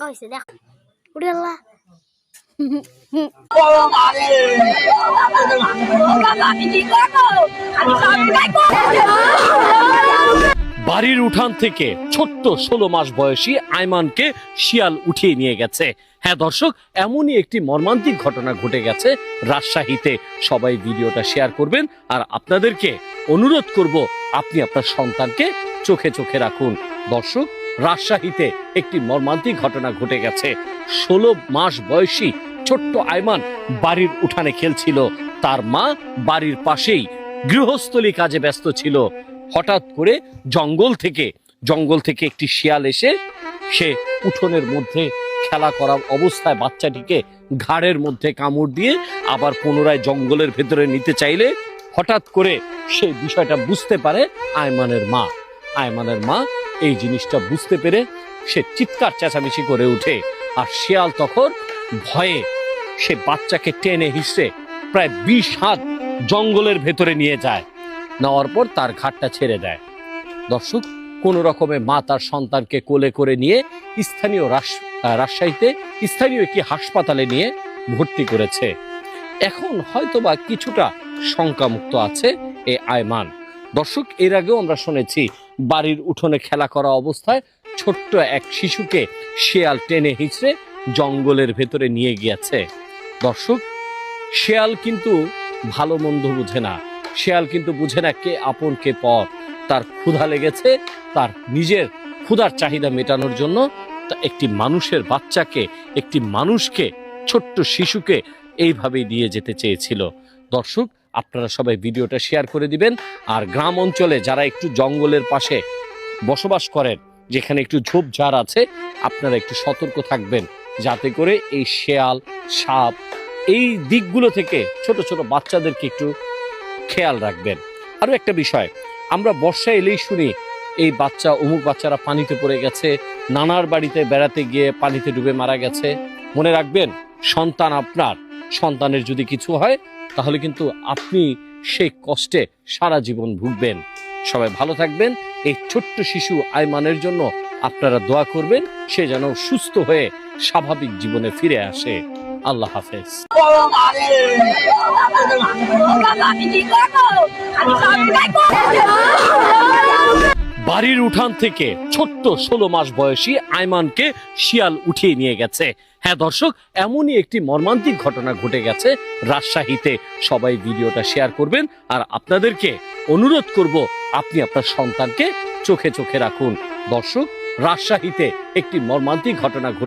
হয়েছে দেখো উড়ে আল্লাহ বাড়ির উঠান থেকে ছোট্ট 16 মাস বয়সী আয়মানকে শিয়াল উঠিয়ে নিয়ে গেছে। হ্যাঁ দর্শক, এমনই একটি মর্মান্তিক ঘটনা ঘটে গেছে রাজশাহীতে। সবাই ভিডিওটা শেয়ার করবেন আর আপনাদেরকে অনুরোধ করব আপনি আপনার সন্তানকে চোখে চোখে রাখুন। দর্শক, রাজশাহীতে একটি মর্মান্তিক ঘটনা ঘটে গেছে। 16 মাস বয়সী ছোট্ট আয়মান বাড়ির উঠানে খেলছিল। তার মা বাড়ির পাশেই গৃহস্থলী কাজে ব্যস্ত ছিল। হঠাৎ করে জঙ্গল থেকে একটি শিয়াল এসে সে উঠোনের মধ্যে খেলা করা অবস্থায় বাচ্চাটিকে ঘাড়ের মধ্যে কামড় দিয়ে আবার পুনরায় জঙ্গলের ভেতরে নিতে চাইলে হঠাৎ করে সেই বিষয়টা বুঝতে পারে আয়মানের মা এই জিনিসটা বুঝতে পেরে সে চিৎকার চেঁচামেচি করে ওঠে। আর শিয়াল তখন ভয়ে সে বাচ্চাকে টেনে হিসড়ে প্রায় 20 হাত জঙ্গলের ভেতরে নিয়ে যায়। নেওয়ার পর তার ঘাটটা ছেড়ে দেয়। দর্শক, কোন রকমে মা তার সন্তানকে কোলে করে নিয়ে রাজশাহীতে স্থানীয় একটি হাসপাতালে নিয়ে ভর্তি করেছে। এখন হয়তোবা কিছুটা শঙ্কামুক্ত আছে এই আয়মান। দর্শক, এর আগেও আমরা শুনেছি বাড়ির উঠোনে খেলা করা অবস্থায় ছোট্ট এক শিশুকে শিয়াল টেনে হিঁচড়ে জঙ্গলের ভেতরে নিয়ে গিয়েছে। দর্শক, শিয়াল কিন্তু ভালো মন্দ বুঝে না। শিয়াল কিন্তু বুঝে না কে আপন কে পর। তার ক্ষুধা লেগেছে, তার নিজের ক্ষুধার চাহিদা মেটানোর জন্য একটি মানুষের বাচ্চাকে, একটি মানুষকে, ছোট্ট শিশুকে এইভাবেই দিয়ে যেতে চেয়েছিল। দর্শক, আপনারা সবাই ভিডিওটা শেয়ার করে দিবেন। আর গ্রাম অঞ্চলে যারা একটু জঙ্গলের পাশে বসবাস করেন, যেখানে একটু ঝোপঝাড় আছে, আপনারা একটু সতর্ক থাকবেন যাতে করে এই শেয়াল, সাপ এই দিকগুলো থেকে ছোট ছোট বাচ্চাদেরকে একটু খেয়াল রাখবেন। আরো একটা বিষয়, আমরা বর্ষা এলেই শুনি এই অমুক বাচ্চারা পানিতে পড়ে গেছে, নানার বাড়িতে বেড়াতে গিয়ে পানিতে ডুবে মারা গেছে। মনে রাখবেন, সন্তানের যদি কিছু হয় তাহলে কিন্তু আপনি সেই কষ্টে সারা জীবন ভুগবেন। সবাই ভালো থাকবেন। এই ছোট্ট শিশু আয়মানের জন্য আপনারা দোয়া করবেন, সে যেন সুস্থ হয়ে স্বাভাবিক জীবনে ফিরে আসে। আল্লাহ হাফেজ। বাড়ির উঠান থেকে ছোট্ট 16 মাস বয়সী আয়মানকে শিয়াল উঠিয়ে নিয়ে গেছে। হ্যাঁ দর্শক, এমনই একটি মর্মান্তিক ঘটনা ঘটে গেছে রাজশাহীতে। সবাই ভিডিওটা শেয়ার করবেন আর আপনাদেরকে অনুরোধ করব আপনি আপনার সন্তানকে চোখে চোখে রাখুন। দর্শক, রাজশাহীতে একটি মর্মান্তিক ঘটনা